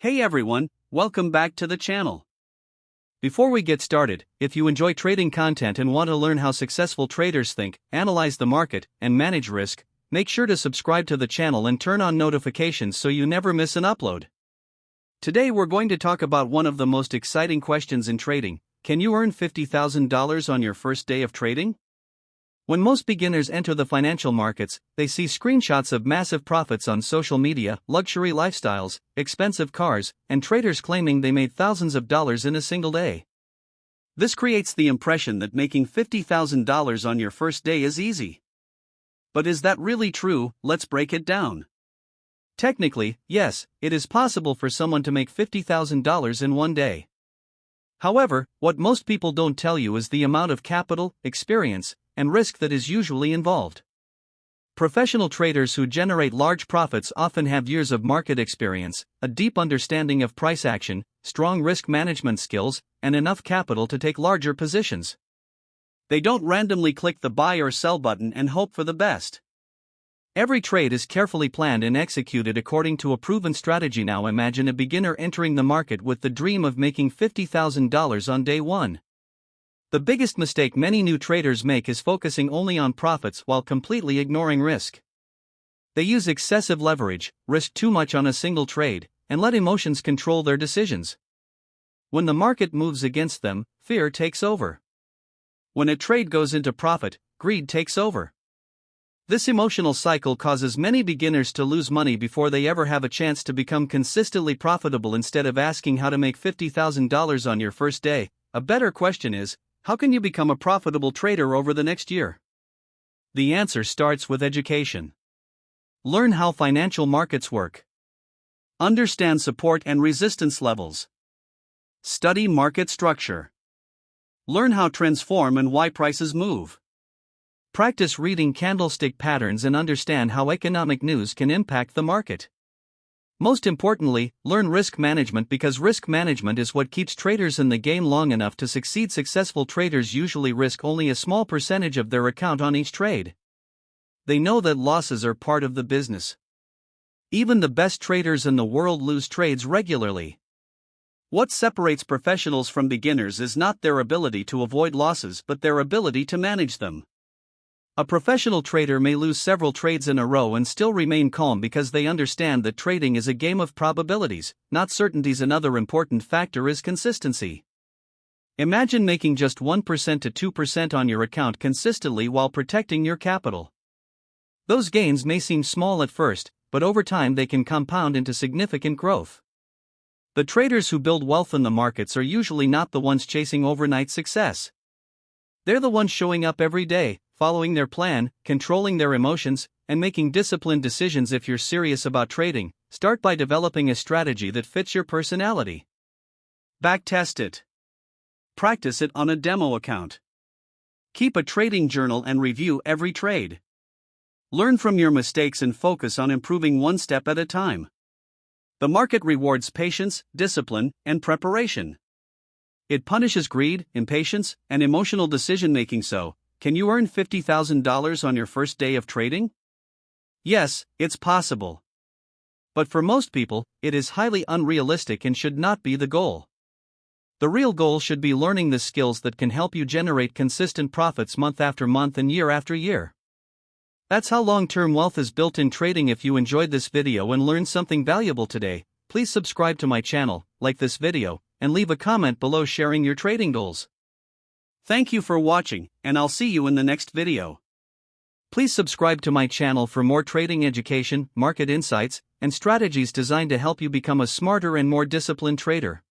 Hey everyone, welcome back to the channel. Before we get started, if you enjoy trading content and want to learn how successful traders think, analyze the market, and manage risk, make sure to subscribe to the channel and turn on notifications so you never miss an upload. Today we're going to talk about one of the most exciting questions in trading. Can you earn $50,000 on your first day of trading? When most beginners enter the financial markets, they see screenshots of massive profits on social media, luxury lifestyles, expensive cars, and traders claiming they made thousands of dollars in a single day. This creates the impression that making $50,000 on your first day is easy. But is that really true? Let's break it down. Technically, yes, it is possible for someone to make $50,000 in one day. However, what most people don't tell you is the amount of capital, experience, and risk that is usually involved. Professional traders who generate large profits often have years of market experience, a deep understanding of price action, strong risk management skills, and enough capital to take larger positions. They don't randomly click the buy or sell button and hope for the best. Every trade is carefully planned and executed according to a proven strategy. Now imagine a beginner entering the market with the dream of making $50,000 on day one. The biggest mistake many new traders make is focusing only on profits while completely ignoring risk. They use excessive leverage, risk too much on a single trade, and let emotions control their decisions. When the market moves against them, fear takes over. When a trade goes into profit, greed takes over. This emotional cycle causes many beginners to lose money before they ever have a chance to become consistently profitable. Instead of asking how to make $50,000 on your first day, a better question is, how can you become a profitable trader over the next year? The answer starts with education. Learn how financial markets work. Understand support and resistance levels. Study market structure. Learn how trends form and why prices move. Practice reading candlestick patterns and understand how economic news can impact the market. Most importantly, learn risk management, because risk management is what keeps traders in the game long enough to succeed. Successful traders usually risk only a small percentage of their account on each trade. They know that losses are part of the business. Even the best traders in the world lose trades regularly. What separates professionals from beginners is not their ability to avoid losses but their ability to manage them. A professional trader may lose several trades in a row and still remain calm because they understand that trading is a game of probabilities, not certainties. Another important factor is consistency. Imagine making just 1% to 2% on your account consistently while protecting your capital. Those gains may seem small at first, but over time they can compound into significant growth. The traders who build wealth in the markets are usually not the ones chasing overnight success. They're the ones showing up every day, following their plan, controlling their emotions, and making disciplined decisions. If you're serious about trading, start by developing a strategy that fits your personality. Backtest it. Practice it on a demo account. Keep a trading journal and review every trade. Learn from your mistakes and focus on improving one step at a time. The market rewards patience, discipline, and preparation. It punishes greed, impatience, and emotional decision-making. So, can you earn $50,000 on your first day of trading? Yes, it's possible. But for most people, it is highly unrealistic and should not be the goal. The real goal should be learning the skills that can help you generate consistent profits month after month and year after year. That's how long-term wealth is built in trading. If you enjoyed this video and learned something valuable today, please subscribe to my channel, like this video, and leave a comment below sharing your trading goals. Thank you for watching, and I'll see you in the next video. Please subscribe to my channel for more trading education, market insights, and strategies designed to help you become a smarter and more disciplined trader.